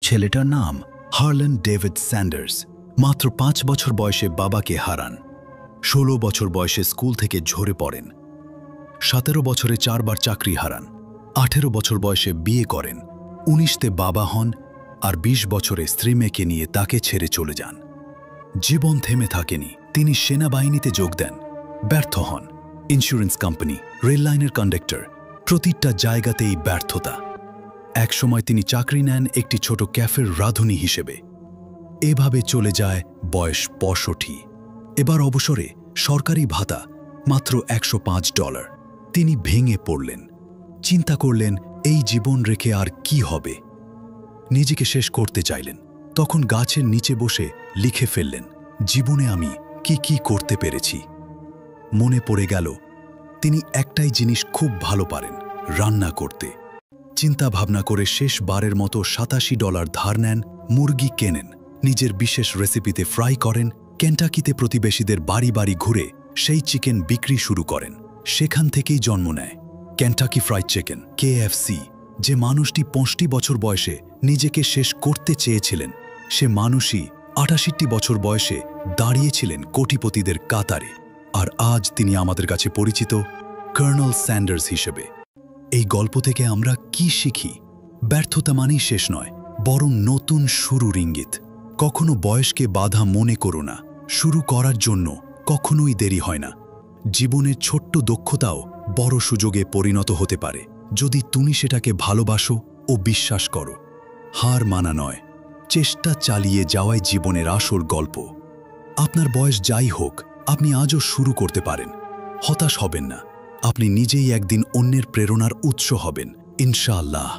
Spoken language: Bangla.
ছেলেটার নাম হার্ল্যান্ড ডেভিড স্যান্ডার্স। মাত্র 5 বছর বয়সে বাবাকে হারান। 16 বছর বয়সে স্কুল থেকে ঝরে পড়েন। 17 বছরে 4 বার চাকরি হারান। 18 বছর বয়সে বিয়ে করেন। 19তে বাবা হন আর 20 বছরে স্ত্রী মেয়েকে নিয়ে তাকে ছেড়ে চলে যান। জীবন থেমে থাকেনি। তিনি সেনাবাহিনীতে যোগ দেন, ব্যর্থ হন। ইন্স্যুরেন্স কোম্পানি, রেল লাইনের কন্ডাক্টর, প্রতিটা জায়গাতেই ব্যর্থতা। একসময় তিনি চাকরি নেন একটি ছোট ক্যাফের রাঁধুনি হিসেবে। এভাবে চলে যায় বয়স 65। এবার অবসরে সরকারি ভাতা মাত্র $105। তিনি ভেঙে পড়লেন। চিন্তা করলেন এই জীবন রেখে আর কি হবে। নিজেকে শেষ করতে চাইলেন। তখন গাছের নিচে বসে লিখে ফেললেন, জীবনে আমি কি কি করতে পেরেছি। মনে পড়ে গেল তিনি একটাই জিনিস খুব ভালো পারেন, রান্না করতে। চিন্তা ভাবনা করে শেষবারের মতো $87 ধার নেন, মুরগি কেনেন, নিজের বিশেষ রেসিপিতে ফ্রাই করেন, কেন্টাকিতে প্রতিবেশীদের বাড়ি বাড়ি ঘুরে সেই চিকেন বিক্রি শুরু করেন। সেখান থেকেই জন্ম নেয় কেন্টাকি ফ্রাইড চিকেন, KFC। যে মানুষটি 65 বছর বয়সে নিজেকে শেষ করতে চেয়েছিলেন, সে মানুষই 68 বছর বয়সে দাঁড়িয়েছিলেন কোটিপতিদের কাতারে। আর আজ তিনি আমাদের কাছে পরিচিত কর্নেল স্যান্ডার্স হিসেবে। এই গল্প থেকে আমরা কি শিখি? ব্যর্থতা মানেই শেষ নয়, বরং নতুন শুরুর ইঙ্গিত। কখনো বয়সকে বাধা মনে করো না। শুরু করার জন্য কখনোই দেরি হয় না। জীবনের ছোট্ট দক্ষতাও বড় সুযোগে পরিণত হতে পারে, যদি তুমি সেটাকে ভালোবাসো ও বিশ্বাস করো। হার মানা নয়, চেষ্টা চালিয়ে যাওয়াই জীবনের আসল গল্প। আপনার বয়স যাই হোক, আপনি আজও শুরু করতে পারেন। হতাশ হবেন না। আপনি নিজেই একদিন অন্যের প্রেরণার উৎস হবেন, ইনশাআল্লাহ।